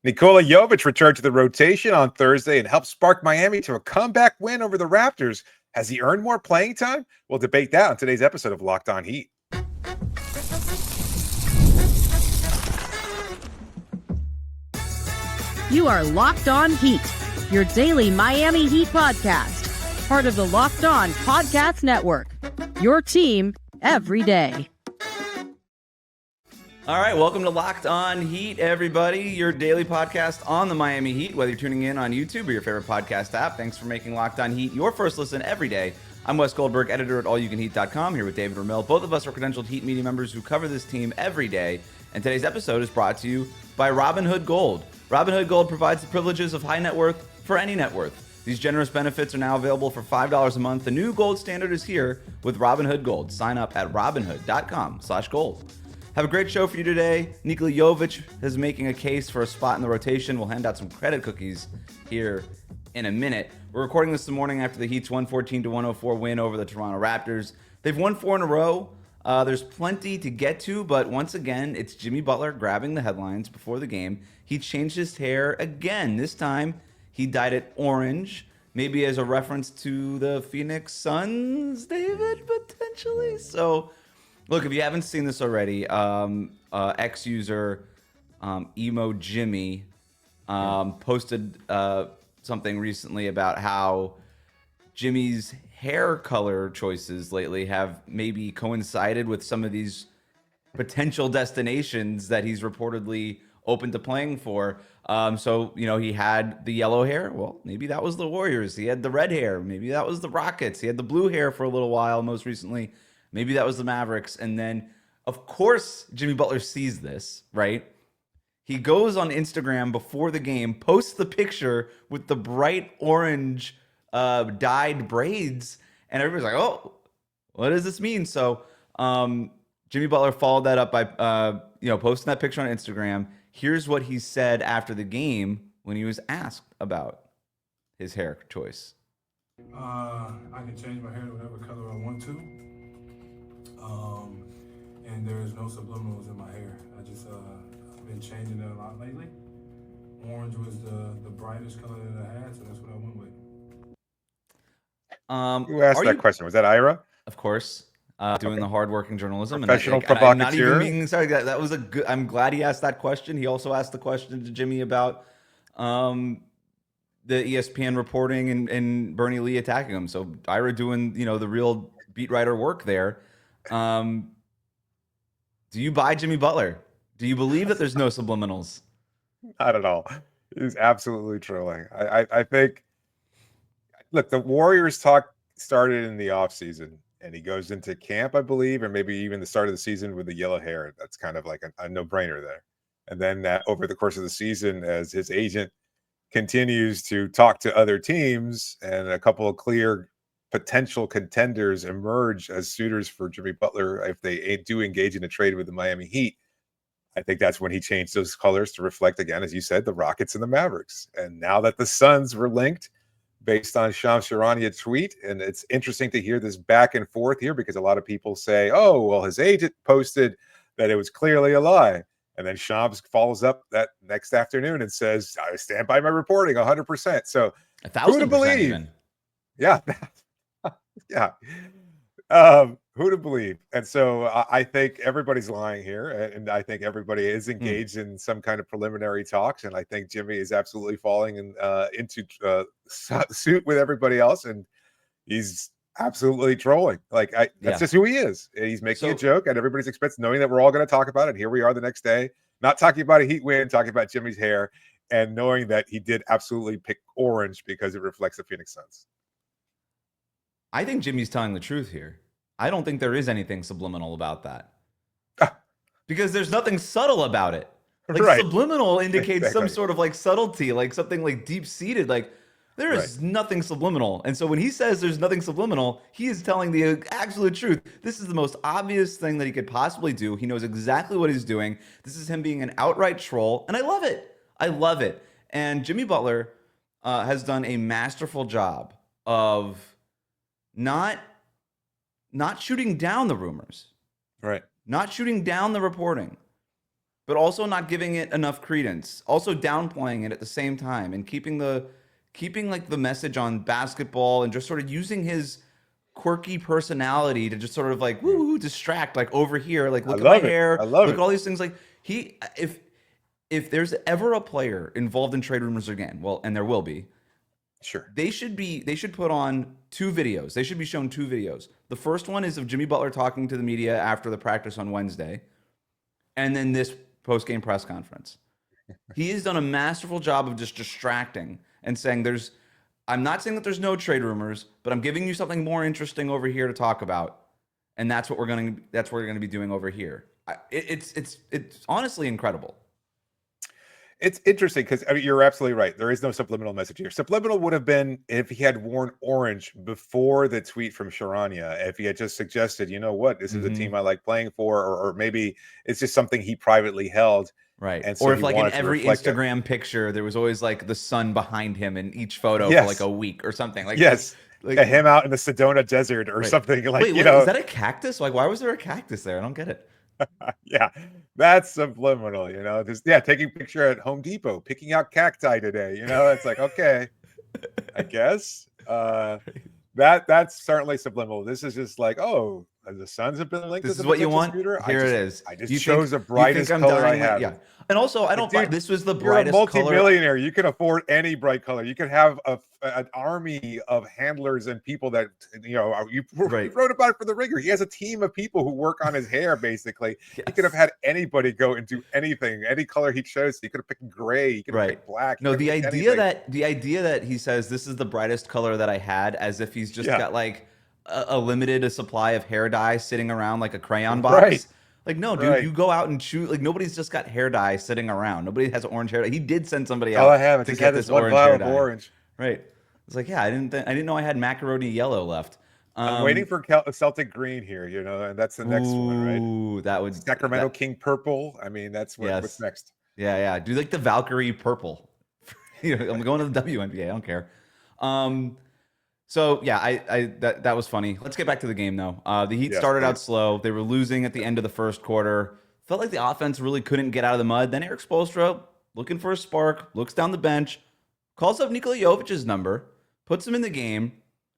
Nikola Jovic returned to the rotation on Thursday and helped spark Miami to a comeback win over the Raptors. Has he earned more playing time? We'll debate that on today's episode of Locked On Heat. You are Locked On Heat, your daily Miami Heat podcast, part of the Locked On Podcast Network, your team every day. All right, welcome to Locked On Heat, everybody, your daily podcast on the Miami Heat, whether you're tuning in on YouTube or your favorite podcast app. Thanks for making Locked On Heat your first listen every day. I'm Wes Goldberg, editor at allyoucanheat.com, here with David Ramil. Both of us are credentialed Heat media members who cover this team every day, and today's episode is brought to you by Robinhood Gold. Robinhood Gold provides the privileges of high net worth for any net worth. These generous benefits are now available for $5 a month. The new gold standard is here with Robinhood Gold. Sign up at robinhood.com/gold. Have a great show for you today. Nikola Jovic is making a case for a spot in the rotation. We'll hand out some credit cookies here in a minute. We're recording this morning after the Heat's 114-104 win over the Toronto Raptors. They've won 4 in a row. There's plenty to get to, but once again, it's Jimmy Butler grabbing the headlines before the game. He changed his hair again. This time, he dyed it orange, maybe as a reference to the Phoenix Suns, David, potentially. So, look, if you haven't seen this already, ex-user Emo Jimmy posted something recently about how Jimmy's hair color choices lately have maybe coincided with some of these potential destinations that he's reportedly open to playing for. So, he had the yellow hair. Well, maybe that was the Warriors. He had the red hair. Maybe that was the Rockets. He had the blue hair for a little while, most recently. Maybe that was the Mavericks. And then, of course, Jimmy Butler sees this, right? He goes on Instagram before the game, posts the picture with the bright orange dyed braids, and everybody's like, oh, what does this mean? So Jimmy Butler followed that up by posting that picture on Instagram. Here's what he said after the game when he was asked about his hair choice. I can change my hair to whatever color I want to. And there's no subliminals in my hair. I've been changing it a lot lately. Orange was the brightest color that I had, so that's what I went with. Who asked that question? Was that Ira? Of course. Doing the hardworking journalism. Professional and I'm not provocateur. even being sorry. That was a good. I'm glad he asked that question. He also asked the question to Jimmy about the ESPN reporting and Bernie Lee attacking him. So Ira doing the real beat writer work there. Do you buy Jimmy Butler? Do you believe that there's no subliminals? Not at all. He's absolutely trolling. I think, look, the Warriors talk started in the offseason, and he goes into camp, I believe, or maybe even the start of the season with the yellow hair. That's kind of like a no-brainer there. And then over the course of the season, as his agent continues to talk to other teams and a couple of clear potential contenders emerge as suitors for Jimmy Butler if they do engage in a trade with the Miami Heat, I think that's when he changed those colors to reflect, again, as you said, the Rockets and the Mavericks. And now that the Suns were linked based on Shams Charania tweet, and it's interesting to hear this back and forth here because a lot of people say, oh, well, his agent posted that it was clearly a lie. And then Shams follows up that next afternoon and says, I stand by my reporting 100%. So 1,000% who to believe? even. Yeah. Yeah. Who to believe? And so I think everybody's lying here, and I think everybody is engaged in some kind of preliminary talks, and I think Jimmy is absolutely falling into suit with everybody else, and he's absolutely trolling. That's just who he is. He's making a joke, and everybody's expecting, knowing that we're all going to talk about it. Here we are the next day, not talking about a Heat win, talking about Jimmy's hair, and knowing that he did absolutely pick orange because it reflects the Phoenix Suns. I think Jimmy's telling the truth here. I don't think there is anything subliminal about that. Because there's nothing subtle about it. Right. Subliminal indicates Exactly. some sort of subtlety, something deep-seated. There is nothing subliminal. And so when he says there's nothing subliminal, he is telling the absolute truth. This is the most obvious thing that he could possibly do. He knows exactly what he's doing. This is him being an outright troll. And I love it. I love it. And Jimmy Butler has done a masterful job of not shooting down the rumors, Right. not shooting down the reporting, but also not giving it enough credence, also downplaying it at the same time, and keeping like the message on basketball and just sort of using his quirky personality to just sort of like woo distract, like over here, like I look at my love it. hair, I love look it. at all these things. Like if there's ever a player involved in trade rumors again, well, and there will be, Sure. they should put on 2 videos. They should be shown 2 videos. The first one is of Jimmy Butler talking to the media after the practice on Wednesday, and then this post-game press conference. He has done a masterful job of just distracting and saying I'm not saying that there's no trade rumors, but I'm giving you something more interesting over here to talk about, and that's what we're going to be doing over here. It's honestly incredible. It's interesting because I mean, you're absolutely right. There is no subliminal message here. Subliminal would have been if he had worn orange before the tweet from Sharania. If he had just suggested, you know what, this is a team I like playing for, or maybe it's just something he privately held. Right. And so or if he like in wanted to every reflect that. Instagram picture, there was always like the sun behind him in each photo Yes. for like a week or something. Like Yes. like him out in the Sedona desert or Right. something like, Wait, you know. is that a cactus? Like, why was there a cactus there? I don't get it. Yeah, that's subliminal, you know. Just taking a picture at Home Depot, picking out cacti today, you know. It's like, okay, I guess that's certainly subliminal. This is just like, oh, the Suns have been linked. This to is the what you potential want. shooter. Here it is. I just You chose think- the brightest you think color I dying have. Yeah. And also, I don't. Dude, This was the You're a brightest color. multimillionaire. You can afford any bright color. You can have an army of handlers and people that, you know, you wrote about it for the Ringer. He has a team of people who work on his hair, basically. Yes. He could have had anybody go and do anything, any color he chose. He could have picked gray. He could have picked black. No, the idea anything. that he says this is the brightest color that I had, as if he's just got like a limited supply of hair dye sitting around like a crayon box. Right. Like, no, dude, you go out and choose. Like, nobody's just got hair dye sitting around. Nobody has orange hair dye. He did send somebody out. All I have to is get this this one orange vial hair of dye. orange. Right. It's like, yeah, I didn't know I had macaroni yellow left. I'm waiting for Celtic green here, you know, and that's the next one, right? Ooh, that would Sacramento King purple. I mean, that's what's next. Yeah. Do like the Valkyrie purple. I'm going to the WNBA. I don't care. So yeah, that was funny. Let's get back to the game though. The Heat started out slow. They were losing at the end of the first quarter. Felt like the offense really couldn't get out of the mud. Then Eric Spoelstra, looking for a spark, looks down the bench, calls up Nikola Jovic's number, puts him in the game.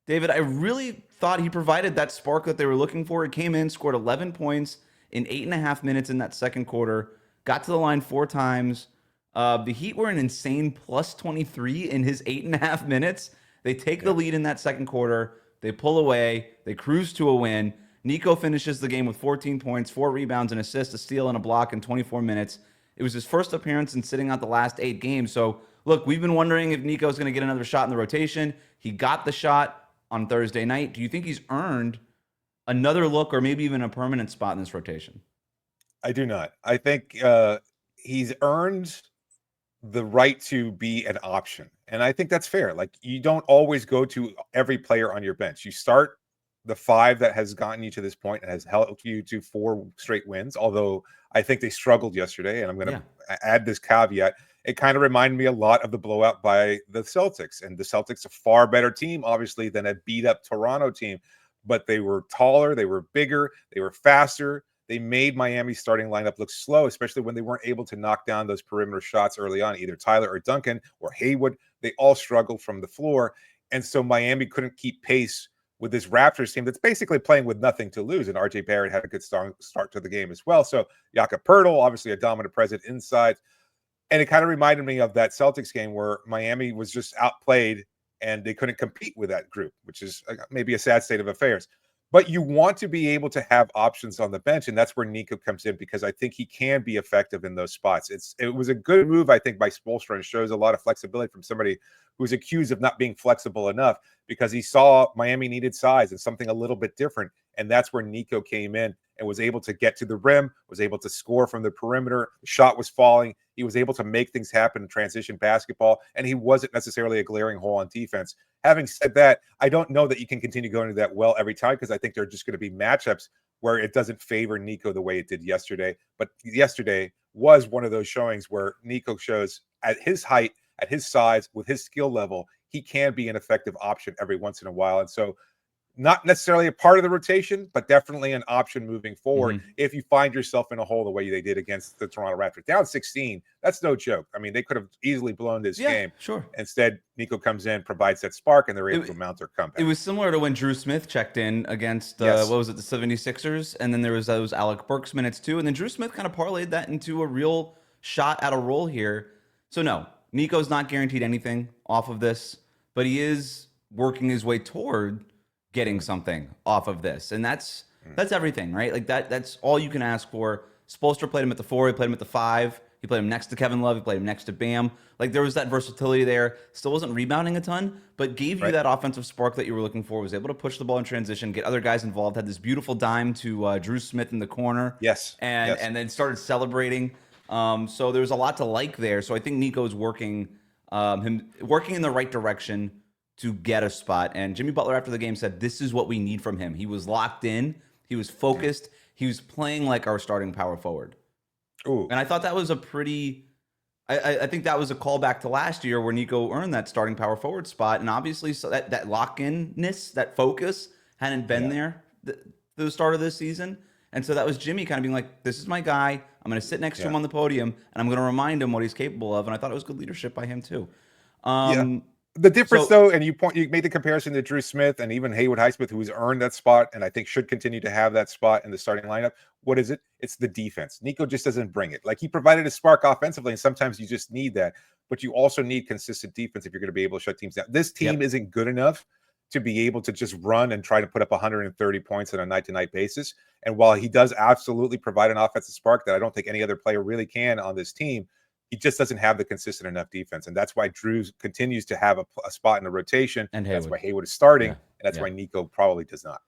David, I really thought he provided that spark that they were looking for. He came in, scored 11 points in 8.5 minutes in that second quarter, got to the line 4 times. The Heat were an insane plus 23 in his 8.5 minutes. They take the lead in that second quarter. They pull away. They cruise to a win. Nico finishes the game with 14 points, 4 rebounds, an assist, a steal, and a block in 24 minutes. It was his first appearance in sitting out the last 8 games. So, look, we've been wondering if Nico's going to get another shot in the rotation. He got the shot on Thursday night. Do you think he's earned another look or maybe even a permanent spot in this rotation? I do not. I think he's earned the right to be an option. And I think that's fair. Like, you don't always go to every player on your bench. You start the 5 that has gotten you to this point and has helped you to 4 straight wins. Although I think they struggled yesterday, and I'm going to add this caveat. It kind of reminded me a lot of the blowout by the Celtics. And the Celtics, a far better team, obviously, than a beat-up Toronto team. But they were taller, they were bigger, they were faster. They made Miami's starting lineup look slow, especially when they weren't able to knock down those perimeter shots early on, either Tyler or Duncan or Haywood. They all struggled from the floor. And so Miami couldn't keep pace with this Raptors team that's basically playing with nothing to lose. And RJ Barrett had a good start to the game as well. So Jakob Poeltl, obviously a dominant presence inside. And it kind of reminded me of that Celtics game where Miami was just outplayed and they couldn't compete with that group, which is maybe a sad state of affairs. But you want to be able to have options on the bench, and that's where Nico comes in, because I think he can be effective in those spots. It was a good move, I think, by Spoelstra, and shows a lot of flexibility from somebody who's accused of not being flexible enough, because he saw Miami needed size and something a little bit different, and that's where Nico came in and was able to get to the rim, was able to score from the perimeter. The shot was falling. He was able to make things happen in transition basketball, and he wasn't necessarily a glaring hole on defense. Having said that, I don't know that you can continue going to that well every time, because I think there are just going to be matchups where it doesn't favor Nico the way it did yesterday. But yesterday was one of those showings where Nico shows at his height, at his size, with his skill level, he can be an effective option every once in a while. And so not necessarily a part of the rotation, but definitely an option moving forward if you find yourself in a hole the way they did against the Toronto Raptors. Down 16, that's no joke. I mean, they could have easily blown this game. Sure. Instead, Nico comes in, provides that spark, and they're able to mount their comeback. It was similar to when Drew Smith checked in against, what was it, the 76ers? And then there was those Alec Burks minutes too. And then Drew Smith kind of parlayed that into a real shot at a roll here. So no, Nico's not guaranteed anything off of this, but he is working his way toward getting something off of this. And that's everything, right? Like that's all you can ask for. Spoelstra played him at the 4, he played him at the 5, he played him next to Kevin Love, he played him next to Bam. Like there was that versatility there. Still wasn't rebounding a ton, but gave you that offensive spark that you were looking for, was able to push the ball in transition, get other guys involved, had this beautiful dime to Drew Smith in the corner. And then started celebrating. So there's a lot to like there. So I think Nico's working in the right direction to get a spot. And Jimmy Butler after the game said, this is what we need from him. He was locked in. He was focused. He was playing like our starting power forward. Ooh. And I thought that was I think that was a callback to last year where Nico earned that starting power forward spot. And obviously so that lock-in-ness, that focus hadn't been there the start of this season. And so that was Jimmy kind of being like, this is my guy. I'm going to sit next to him on the podium, and I'm going to remind him what he's capable of. And I thought it was good leadership by him too. The difference, though, and you made the comparison to Drew Smith and even Haywood Highsmith, who's earned that spot and I think should continue to have that spot in the starting lineup. What is it? It's the defense. Nico just doesn't bring it. Like, he provided a spark offensively, and sometimes you just need that. But you also need consistent defense if you're going to be able to shut teams down. This team isn't good enough to be able to just run and try to put up 130 points on a night-to-night basis. And while he does absolutely provide an offensive spark that I don't think any other player really can on this team, he just doesn't have the consistent enough defense. And that's why Drew continues to have a spot in the rotation. And that's why Haywood is starting. And that's why Nico probably does not.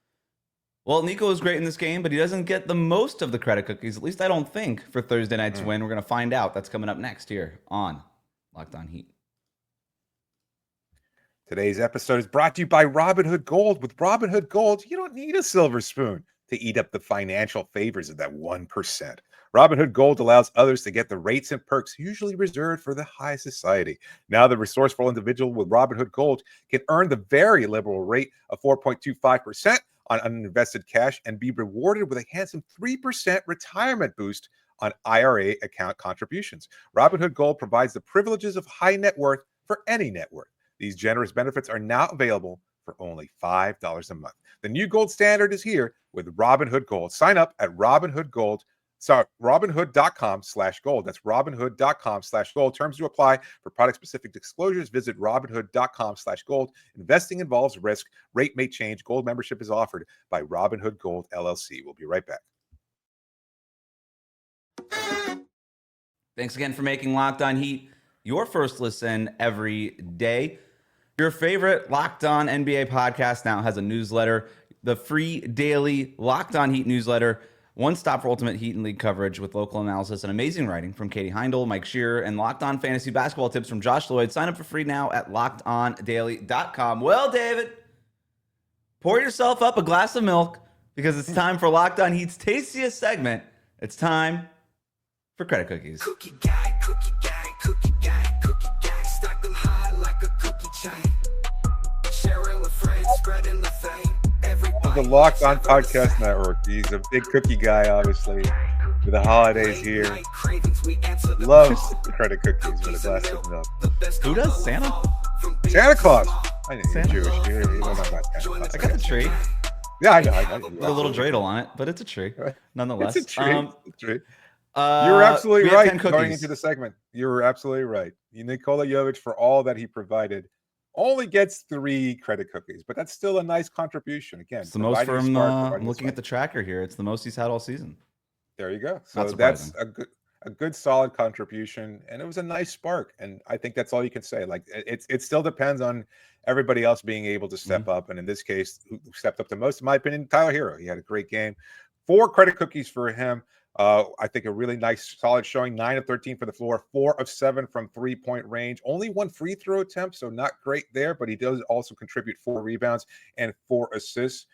Well, Nico is great in this game, but he doesn't get the most of the credit cookies, at least I don't think, for Thursday night's win. We're going to find out. That's coming up next here on Locked On Heat. Today's episode is brought to you by Robinhood Gold. With Robinhood Gold, you don't need a silver spoon to eat up the financial favors of that 1%. Robinhood Gold allows others to get the rates and perks usually reserved for the high society. Now, the resourceful individual with Robinhood Gold can earn the very liberal rate of 4.25% on uninvested cash and be rewarded with a handsome 3% retirement boost on IRA account contributions. Robinhood Gold provides the privileges of high net worth for any net worth. These generous benefits are now available for only $5 a month. The new gold standard is here with Robinhood Gold. Sign up at Robinhood.com/gold. That's Robinhood.com/gold. Terms to apply. For product-specific disclosures, visit Robinhood.com/gold. Investing involves risk. Rate may change. Gold membership is offered by Robinhood Gold LLC. We'll be right back. Thanks again for making Locked On Heat your first listen every day. Your favorite Locked On NBA podcast now has a newsletter, the free daily Locked On Heat newsletter. One stop for ultimate Heat and league coverage with local analysis and amazing writing from Katie Heindel, Mike Shearer, and Locked On fantasy basketball tips from Josh Lloyd. Sign up for free now at LockedOnDaily.com. Well, David, pour yourself up a glass of milk because it's time for Locked On Heat's tastiest segment. It's time for credit cookies. Cookie guy, cookie guy, cookie guy, cookie guy. Stack them high like a cookie chain. Sharing with friends, spreading the fame. The Locked On Podcast Network. He's a big cookie guy, obviously. For the holidays here, loves credit cookies with a glass of milk. Who does? Santa? Santa Claus. I know you're Jewish. You don't know about Santa Claus. I got the tree. Yeah, I know. With a little dreidel on it, but it's a tree, nonetheless. It's a tree. It's a tree. You were absolutely right going into the segment. You were absolutely right. Nikola Jovic, for all that he provided, only gets 3 credit cookies, but that's still a nice contribution. Again, it's the most for him. I'm looking at the tracker here. It's the most he's had all season. There you go. So that's a good solid contribution, and it was a nice spark. And I think that's all you can say. Like, it still depends on everybody else being able to step up. And in this case, who stepped up the most, in my opinion, Tyler Hero. He had a great game. 4 credit cookies for him. I think a really nice, solid showing. 9 of 13 for the floor, 4 of 7 from 3-point range. Only 1 free throw attempt, so not great there, but he does also contribute 4 rebounds and 4 assists.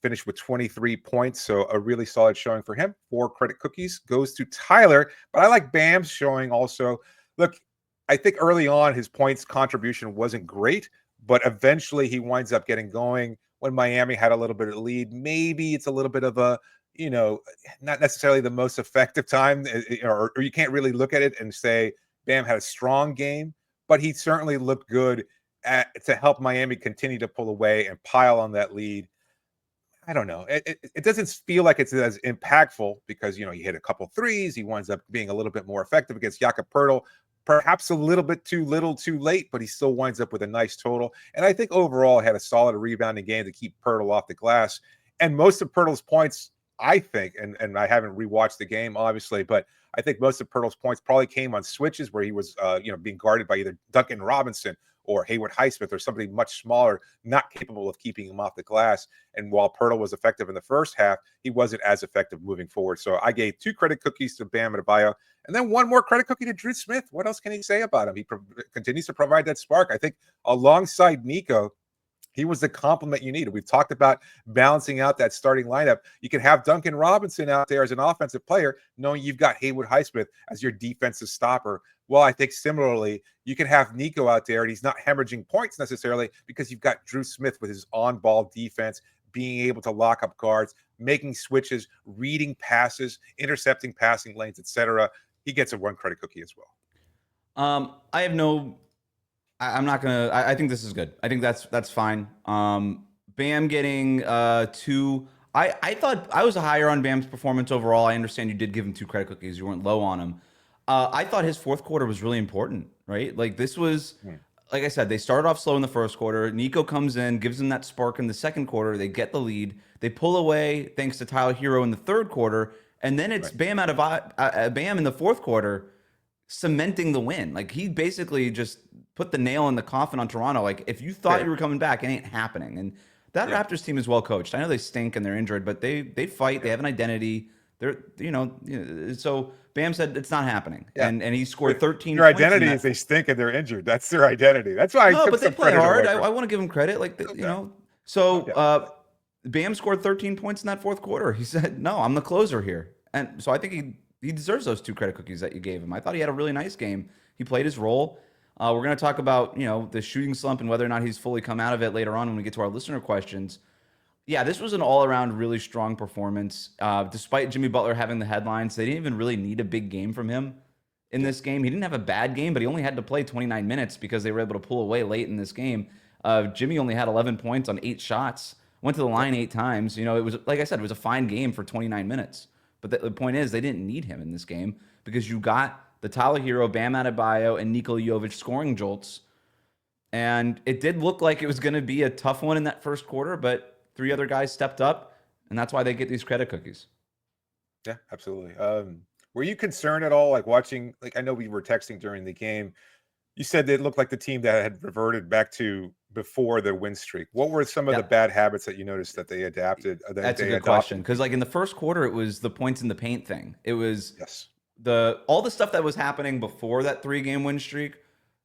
Finished with 23 points, so a really solid showing for him. 4 credit cookies goes to Tyler, but I like Bam's showing also. Look, I think early on his points contribution wasn't great, but eventually he winds up getting going when Miami had a little bit of the lead. Maybe it's a little bit of a, not necessarily the most effective time, or you can't really look at it and say Bam had a strong game, but he certainly looked good to help Miami continue to pull away and pile on that lead. I don't know. It doesn't feel like it's as impactful because, he hit a couple threes. He winds up being a little bit more effective against Jakob Poeltl, perhaps a little bit too little too late, but he still winds up with a nice total. And I think overall had a solid rebounding game to keep Poeltl off the glass. And most of Poeltl's points, I think, and I haven't rewatched the game, obviously, but I think most of Poeltl's points probably came on switches where he was, being guarded by either Duncan Robinson or Haywood Highsmith or somebody much smaller, not capable of keeping him off the glass. And while Poeltl was effective in the first half, he wasn't as effective moving forward. So I gave 2 credit cookies to Bam Adebayo, and then 1 more credit cookie to Drew Smith. What else can he say about him? He continues to provide that spark. I think alongside Nico, he was the complement you needed. We've talked about balancing out that starting lineup. You can have Duncan Robinson out there as an offensive player, knowing you've got Haywood Highsmith as your defensive stopper. Well, I think similarly, you can have Nico out there, and he's not hemorrhaging points necessarily because you've got Drew Smith with his on-ball defense, being able to lock up guards, making switches, reading passes, intercepting passing lanes, etc. He gets a 1 credit cookie as well. I'm not gonna. I think this is good. I think that's fine. Bam getting 2. I thought I was higher on Bam's performance overall. I understand you did give him 2 credit cookies. You weren't low on him. I thought his fourth quarter was really important, right? Like this was, like I said, they started off slow in the first quarter. Nico comes in, gives them that spark in the second quarter. They get the lead. They pull away thanks to Tyler Hero in the third quarter, and then it's Bam Bam in the fourth quarter, cementing the win. Like he basically just put the nail in the coffin on Toronto. Like if you thought you were coming back, it ain't happening. And that Raptors team is well coached. I know they stink and they're injured, but they fight. They have an identity. They're so Bam said it's not happening, and he scored 13. Their identity is they stink and they're injured. That's their identity. That's why. But they play hard. I want to give them credit. Like So Bam scored 13 points in that fourth quarter. He said, "No, I'm the closer here," and so I think he deserves those 2 credit cookies that you gave him. I thought he had a really nice game. He played his role. We're going to talk about the shooting slump and whether or not he's fully come out of it later on when we get to our listener questions. Yeah, this was an all-around really strong performance. Despite Jimmy Butler having the headlines, they didn't even really need a big game from him in this game. He didn't have a bad game, but he only had to play 29 minutes because they were able to pull away late in this game. Jimmy only had 11 points on 8 shots, went to the line 8 times. It was, like I said, it was a fine game for 29 minutes. But the point is, they didn't need him in this game because you got the Tyler Hero, Bam Adebayo, and Nikola Jovic scoring jolts. And it did look like it was going to be a tough one in that first quarter, but 3 other guys stepped up, and that's why they get these credit cookies. Yeah, absolutely. Were you concerned at all, like watching? Like I know we were texting during the game. You said they looked like the team that had reverted back to before the win streak. What were some of the bad habits that you noticed that they adapted? That's a good question, because like in the first quarter, it was the points in the paint thing. It was all the stuff that was happening before that 3-game win streak.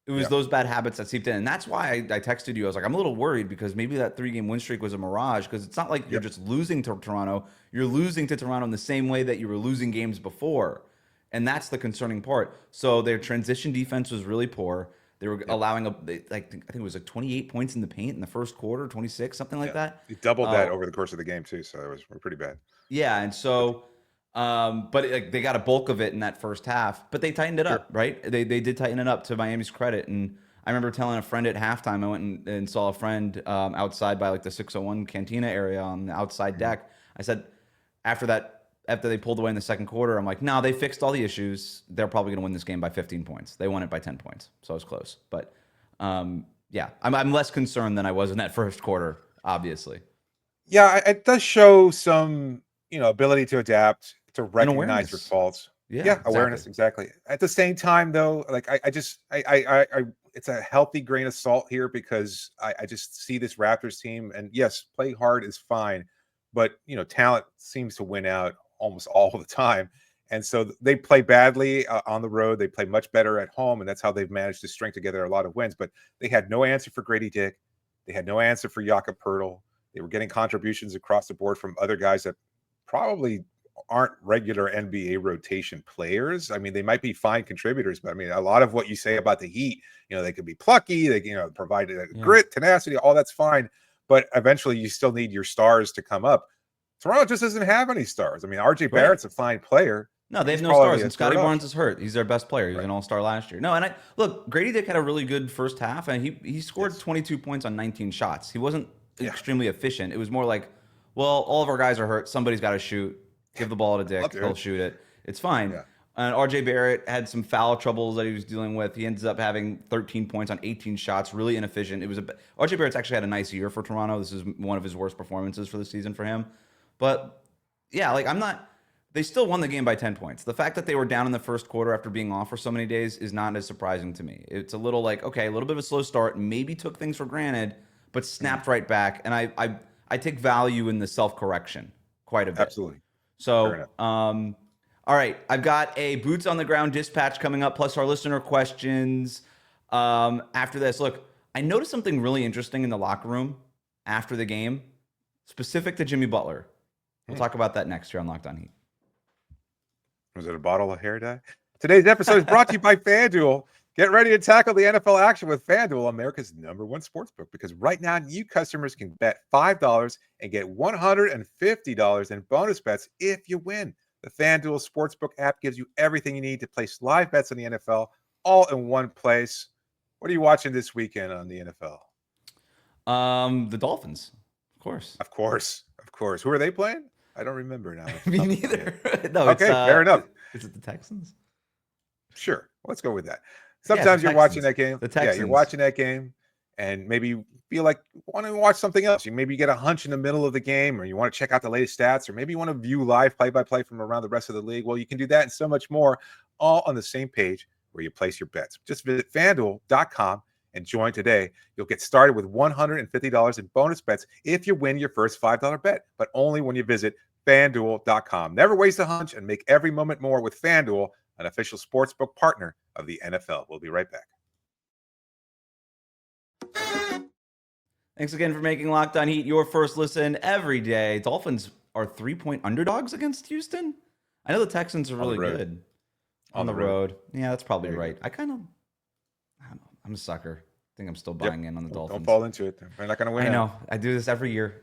It was those bad habits that seeped in. And that's why I texted you. I was like, I'm a little worried because maybe that 3-game win streak was a mirage, because it's not like you're just losing to Toronto. You're losing to Toronto in the same way that you were losing games before. And that's the concerning part. So their transition defense was really poor. They were allowing, I think it was like 28 points in the paint in the first quarter, 26, something like that. They doubled that over the course of the game too. So it was pretty bad. Yeah. And so... but they got a bulk of it in that first half, but they tightened it up, right? They did tighten it up to Miami's credit. And I remember telling a friend at halftime, I went and saw a friend outside by like the 601 Cantina area on the outside deck. I said, after they pulled away in the second quarter, I'm like, no, they fixed all the issues. They're probably going to win this game by 15 points. They won it by 10 points. So I was close. But I'm less concerned than I was in that first quarter, obviously. Yeah, it does show some, ability to adapt, to recognize your faults. Yeah, awareness, exactly. At the same time, though, like I it's a healthy grain of salt here because I just see this Raptors team, and yes, play hard is fine, but talent seems to win out almost all the time, and so they play badly on the road. They play much better at home, and that's how they've managed to string together a lot of wins. But they had no answer for Grady Dick. They had no answer for Jakob Poeltl. They were getting contributions across the board from other guys that probably aren't regular NBA rotation players. I mean, they might be fine contributors, but I mean, a lot of what you say about the Heat, they could be plucky, they provide grit, tenacity, all that's fine. but eventually you still need your stars to come up. Toronto just doesn't have any stars. I mean, RJ Right. Barrett's a fine player. No, they He's have no probably stars, a and Scotty third Barnes option. is hurt. He's their best player. He was Right. an all-star last year. No, and look, Grady Dick had a really good first half, and he scored Yes. 22 points on 19 shots. He wasn't Yeah. extremely efficient. It was more like, well, all of our guys are hurt. Somebody's got to shoot. Give the ball to Dick. I'll do He'll it. shoot it. It's fine. Yeah. And RJ Barrett had some foul troubles that he was dealing with. He ends up having 13 points on 18 shots, really inefficient. RJ Barrett's actually had a nice year for Toronto. This is one of his worst performances for the season for him. But yeah, like they still won the game by 10 points. The fact that they were down in the first quarter after being off for so many days is not as surprising to me. It's a little like, okay, a little bit of a slow start, maybe took things for granted, but snapped right back. And I take value in the self-correction quite a bit. Absolutely. So, all right, I've got a boots on the ground dispatch coming up, plus our listener questions. After this, look, I noticed something really interesting in the locker room after the game, specific to Jimmy Butler. We'll talk about that next year on Locked On Heat. Was it a bottle of hair dye? Today's episode is brought to you by FanDuel. Get ready to tackle the NFL action with FanDuel, America's #1 sportsbook, because right now new customers can bet $5 and get $150 in bonus bets if you win. The FanDuel Sportsbook app gives you everything you need to place live bets on the NFL all in one place. What are you watching this weekend on the NFL? The Dolphins, of course. Of course. Who are they playing? I don't remember now. Me neither. No, Okay, fair enough. Is it the Texans? Sure, let's go with that. Yeah, Sometimes the you're watching Texans. that game. The Yeah, Texans. you're watching that game, and maybe you feel like you want to watch something else. You maybe get a hunch in the middle of the game, or you want to check out the latest stats, or maybe you want to view live play-by-play from around the rest of the league. Well, you can do that and so much more, all on the same page where you place your bets. Just visit FanDuel.com and join today. You'll get started with $150 in bonus bets if you win your first $5 bet, but only when you visit FanDuel.com. Never waste a hunch and make every moment more with FanDuel, an official sportsbook partner of the NFL. We'll be right back. Thanks again for making Locked On Heat your first listen every day. Dolphins are 3-point underdogs against Houston. I know the Texans are really good. On the road. Yeah, that's probably right. I don't know. I'm a sucker. I think I'm still buying in on the Dolphins. Don't fall into it. They're not going to win. I know. I do this every year.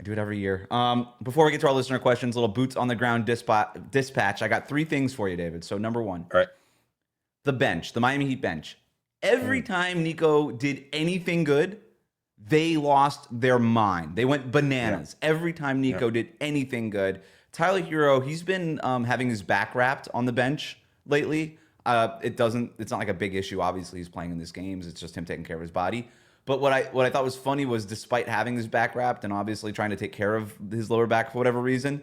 Before we get to our listener questions, little boots on the ground dispatch. I got 3 things for you, David. So number 1, All right. the bench, the Miami Heat bench. Every time Nico did anything good, they lost their mind. They went bananas. Every time Nico did anything good. Tyler Hero, he's been having his back wrapped on the bench lately. It's not like a big issue. Obviously, he's playing in these games. It's just him taking care of his body. But what I thought was funny was, despite having his back wrapped and obviously trying to take care of his lower back for whatever reason,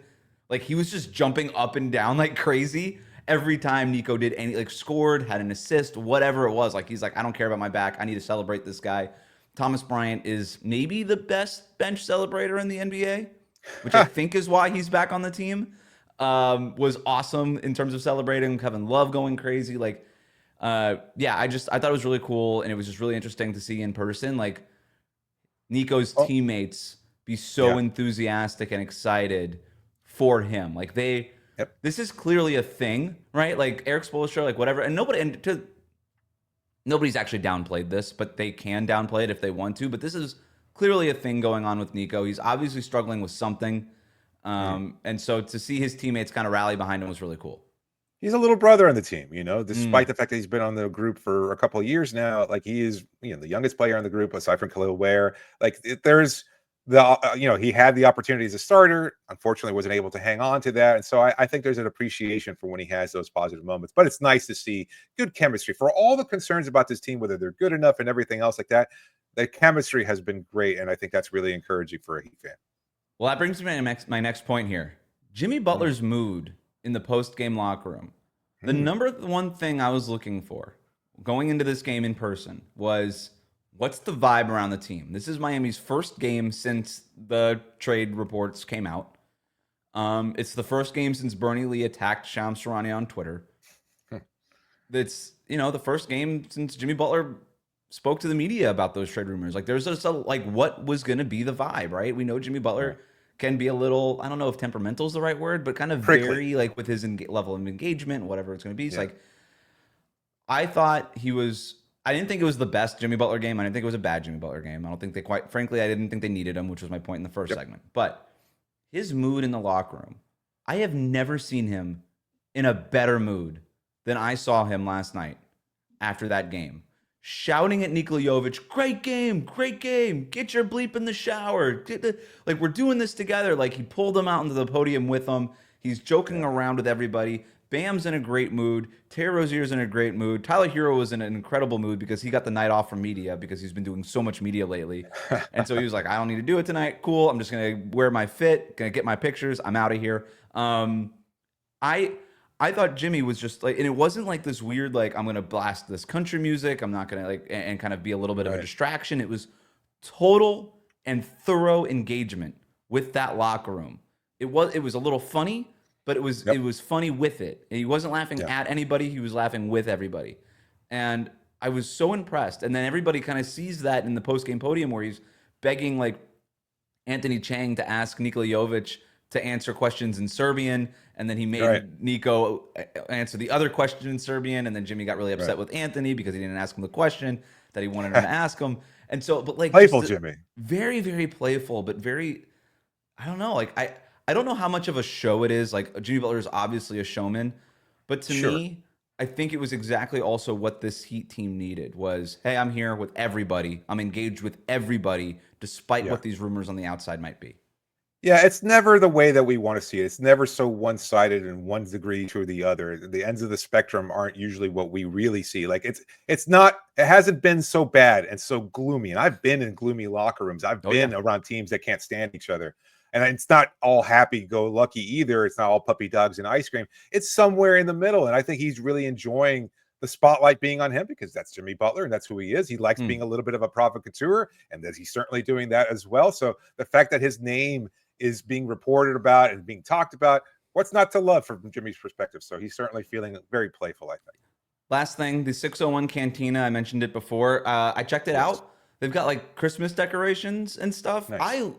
like he was just jumping up and down like crazy every time Nico did scored, had an assist, whatever it was. Like he's like, I don't care about my back. I need to celebrate this guy. Thomas Bryant is maybe the best bench celebrator in the NBA, which I think is why he's back on the team. Was awesome in terms of celebrating. Kevin Love going crazy. I thought it was really cool, and it was just really interesting to see in person, like Nico's teammates be so enthusiastic and excited for him. Like this is clearly a thing, right? Like Eric Spoelstra, like whatever, and nobody's actually downplayed this, but they can downplay it if they want to. But this is clearly a thing going on with Nico. He's obviously struggling with something. And so to see his teammates kind of rally behind him was really cool. He's a little brother on the team, despite the fact that he's been on the group for a couple of years now. Like he is, the youngest player on the group aside from Khalil Ware. Like there's he had the opportunity as a starter. Unfortunately, wasn't able to hang on to that. And so I think there's an appreciation for when he has those positive moments. But it's nice to see good chemistry for all the concerns about this team, whether they're good enough and everything else like that. The chemistry has been great, and I think that's really encouraging for a Heat fan. Well, that brings me to my next point here. Jimmy Butler's mood in the post-game locker room. The number one thing I was looking for going into this game in person was, what's the vibe around the team? This is Miami's first game since the trade reports came out. It's the first game since Bernie Lee attacked Shams Charania on Twitter. It's, the first game since Jimmy Butler spoke to the media about those trade rumors. Like there's just what was going to be the vibe, right? We know Jimmy Butler can be a little, I don't know if temperamental is the right word, but kind of prickly. Very level of engagement, whatever it's going to be. It's I thought he was, I didn't think it was the best Jimmy Butler game. I didn't think it was a bad Jimmy Butler game. I don't think frankly, I didn't think they needed him, which was my point in the first segment. But his mood in the locker room, I have never seen him in a better mood than I saw him last night after that game. Shouting at Nikola Jovic, great game, get your bleep in the shower. Like, we're doing this together. Like, he pulled him out into the podium with him. He's joking around with everybody. Bam's in a great mood. Terry Rozier's in a great mood. Tyler Hero was in an incredible mood because he got the night off from media because he's been doing so much media lately. And so he was like, I don't need to do it tonight. Cool. I'm just going to wear my fit, going to get my pictures. I'm out of here. I thought Jimmy was just like, and it wasn't like this weird, like, I'm going to blast this country music. I'm not going to, like, and kind of be a little bit of a distraction. It was total and thorough engagement with that locker room. It was a little funny, but it was funny with it. He wasn't laughing at anybody. He was laughing with everybody. And I was so impressed. And then everybody kind of sees that in the post-game podium where he's begging, like, Anthony Chang to ask Nikola Jovic to answer questions in Serbian, and then he made Nico answer the other question in Serbian, and then Jimmy got really upset with Anthony because he didn't ask him the question that he wanted him to ask him. And so, but like playful Jimmy, very, very playful, but very, I don't know, like I don't know how much of a show it is. Like, Jimmy Butler is obviously a showman, but to me, I think it was exactly also what this Heat team needed was, hey, I'm here with everybody. I'm engaged with everybody, despite what these rumors on the outside might be. Yeah, it's never the way that we want to see it. It's never so one-sided and one degree to the other. The ends of the spectrum aren't usually what we really see. Like, it hasn't been so bad and so gloomy. And I've been in gloomy locker rooms. I've been around teams that can't stand each other. And it's not all happy-go-lucky either. It's not all puppy dogs and ice cream. It's somewhere in the middle. And I think he's really enjoying the spotlight being on him because that's Jimmy Butler and that's who he is. He likes being a little bit of a provocateur, and that he's certainly doing that as well. So the fact that his name is being reported about and being talked about, what's not to love from Jimmy's perspective? So he's certainly feeling very playful, I think. Last thing, the 601 Cantina, I mentioned it before. I checked it out. They've got like Christmas decorations and stuff. Nice.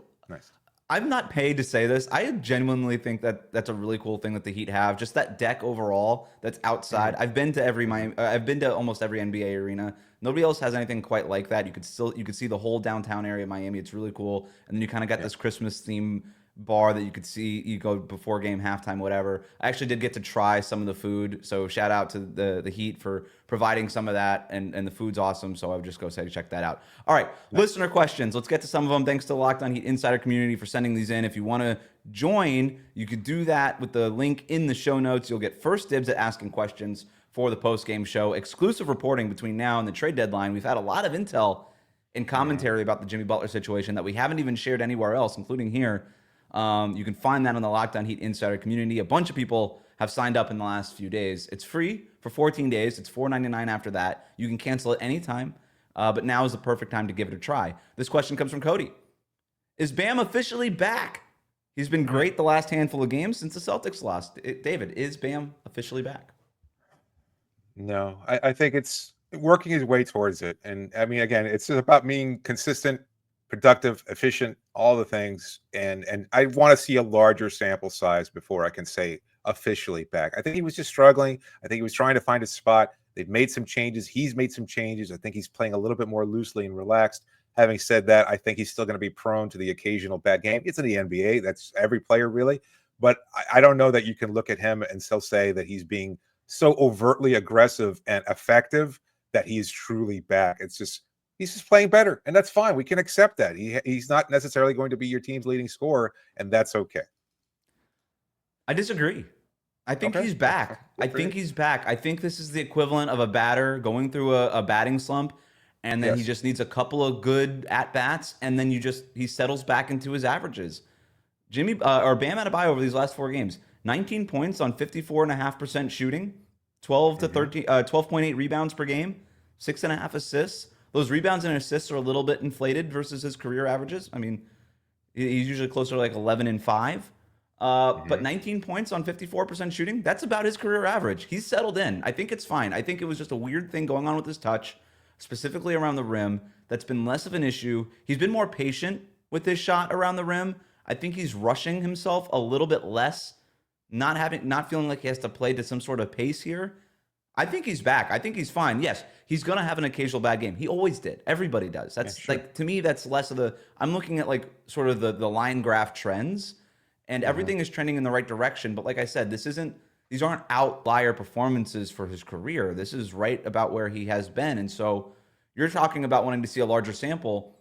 I'm not paid to say this. I genuinely think that that's a really cool thing that the Heat have. Just that deck overall that's outside. I've been to almost every NBA arena. Nobody else has anything quite like that. You could see the whole downtown area of Miami. It's really cool. And then you kind of got this Christmas theme bar that you could see. You go before game, halftime, whatever. I actually did get to try some of the food. So shout out to the Heat for providing some of that. And the food's awesome. So I would just go say to check that out. All right, listener questions. Let's get to some of them. Thanks to the Locked On Heat Insider community for sending these in. If you want to join, you could do that with the link in the show notes. You'll get first dibs at asking questions for the post-game show. Exclusive reporting between now and the trade deadline. We've had a lot of intel and commentary about the Jimmy Butler situation that we haven't even shared anywhere else, including here. You can find that on the Locked On Heat Insider community. A bunch of people have signed up in the last few days. It's free for 14 days. It's $4.99 after that. You can cancel it anytime, but now is the perfect time to give it a try. This question comes from Cody. Is Bam officially back? He's been great the last handful of games since the Celtics lost. David, is Bam officially back? No, I think it's working his way towards it. And I mean, again, it's about being consistent, productive, efficient, all the things. And I want to see a larger sample size before I can say officially back. I think he was just struggling. I think he was trying to find a spot. They've made some changes. He's made some changes. I think he's playing a little bit more loosely and relaxed. Having said that, I think he's still going to be prone to the occasional bad game. It's in the NBA. That's every player, really. But I don't know that you can look at him and still say that he's being so overtly aggressive and effective that he is truly back. It's just, he's just playing better, and that's fine. We can accept that. He's not necessarily going to be your team's leading scorer, and that's okay. I disagree. I think he's back. I think he's back. I think this is the equivalent of a batter going through a batting slump, and then he just needs a couple of good at-bats, and then he settles back into his averages. Bam Adebayo over these last 4 games, 19 points on 54.5% shooting, 12.8 rebounds per game, 6.5 assists. Those rebounds and assists are a little bit inflated versus his career averages. I mean, he's usually closer to like 11 and 5. But 19 points on 54% shooting, that's about his career average. He's settled in. I think it's fine. I think it was just a weird thing going on with his touch, specifically around the rim. That's been less of an issue. He's been more patient with his shot around the rim. I think he's rushing himself a little bit less, not feeling like he has to play to some sort of pace here. I think he's back. I think he's fine. Yes, he's going to have an occasional bad game. He always did. Everybody does. That's sure. like, to me, that's less of I'm looking at like sort of the line graph trends, and everything is trending in the right direction. But like I said, these aren't outlier performances for his career. This is right about where he has been. And so you're talking about wanting to see a larger sample.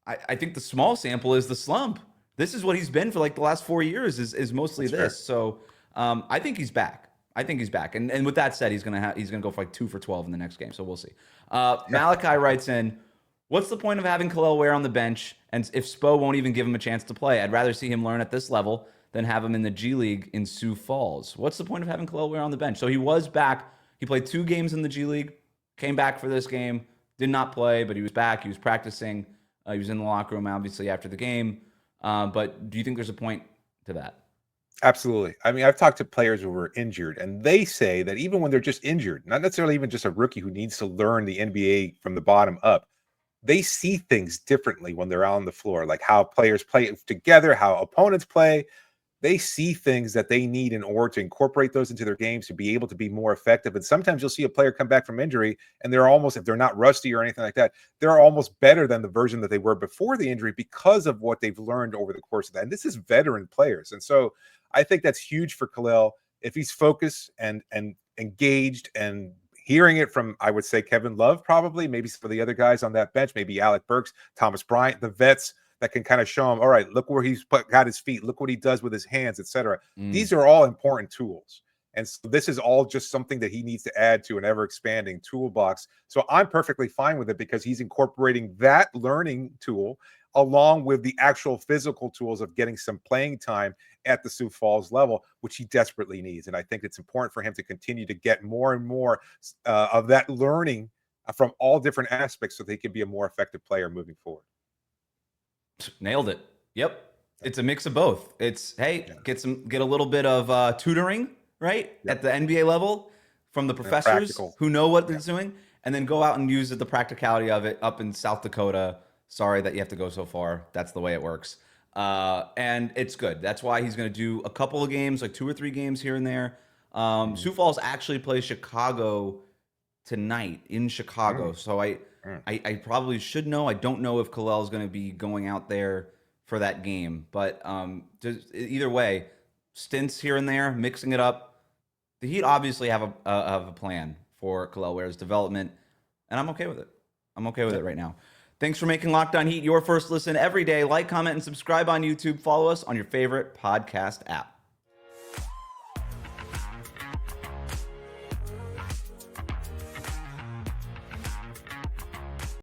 I think the small sample is the slump. This is what he's been for like the last 4 years is mostly That's this. fair. So I think he's back. And with that said, he's gonna go for like 2 for 12 in the next game. So we'll see. Malachi writes in, what's the point of having Kel'el Ware on the bench? And if Spo won't even give him a chance to play, I'd rather see him learn at this level than have him in the G League in Sioux Falls. What's the point of having Kel'el Ware on the bench? So he was back. He played 2 games in the G League, came back for this game, did not play, but he was back. He was practicing. He was in the locker room, obviously, after the game. But do you think there's a point to that? Absolutely. I mean, I've talked to players who were injured, and they say that even when they're just injured, not necessarily even just a rookie who needs to learn the NBA from the bottom up, they see things differently when they're out on the floor, like how players play together, how opponents play. They see things that they need in order to incorporate those into their games to be able to be more effective. And sometimes you'll see a player come back from injury and they're almost, if they're not rusty or anything like that, they're almost better than the version that they were before the injury because of what they've learned over the course of that. And this is veteran players. And so I think that's huge for Kel'el if he's focused and engaged and hearing it from, I would say, Kevin Love, probably, maybe some of the other guys on that bench, maybe Alec Burks, Thomas Bryant, the vets that can kind of show him, all right, look where he's got his feet, look what he does with his hands, etc. These are all important tools. And so this is all just something that he needs to add to an ever-expanding toolbox. So I'm perfectly fine with it because he's incorporating that learning tool along with the actual physical tools of getting some playing time at the Sioux Falls level, which he desperately needs. And I think it's important for him to continue to get more and more of that learning from all different aspects so that he can be a more effective player moving forward. Nailed it. Yep. It's a mix of both. It's, hey, get a little bit of tutoring, right? At the NBA level from the professors who know what they're doing, and then go out and use the practicality of it up in South Dakota. Sorry that you have to go so far. That's the way it works. And it's good. That's why he's going to do a couple of games, like 2 or 3 games here and there. Sioux Falls actually plays Chicago tonight in Chicago. So I probably should know. I don't know if Kel'el is going to be going out there for that game. But either way, stints here and there, mixing it up. The Heat obviously have a plan for Kel'el Ware's development, and I'm okay with it. I'm okay with it right now. Thanks for making Locked On Heat your first listen every day. Like, comment, and subscribe on YouTube. Follow us on your favorite podcast app.